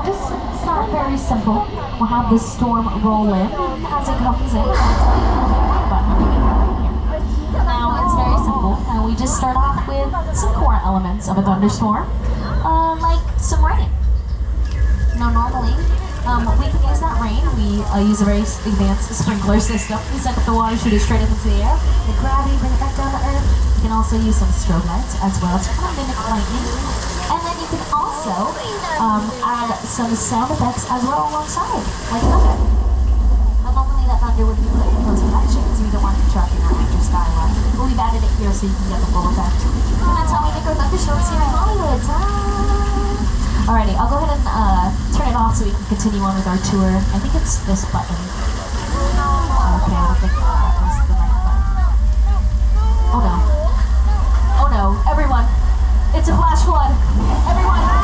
just start very simple. We'll have the storm roll in as it comes in. Now it's very simple. We just start off with some core elements of a thunderstorm, like some rain. Now normally, we can use that rain. We use a very advanced sprinkler system. We send the water, shoot it straight up into the air. The gravity, bring it back down to earth. You can also use some strobe lights as well to kind of mimic lightning. And then you can also add some sound effects as well alongside, like thunder. Now normally that thunder would be put in post-production, so you don't want to be tracking that with your skyline. But we've added it here so you can get the full effect. And that's how we make our thunderstorms here in Hollywood. Alrighty, I'll go ahead and turn it off so we can continue on with our tour. I think it's this button. Okay, I don't think that was the right button. Oh no. Oh no, everyone. It's a flash flood. Everyone.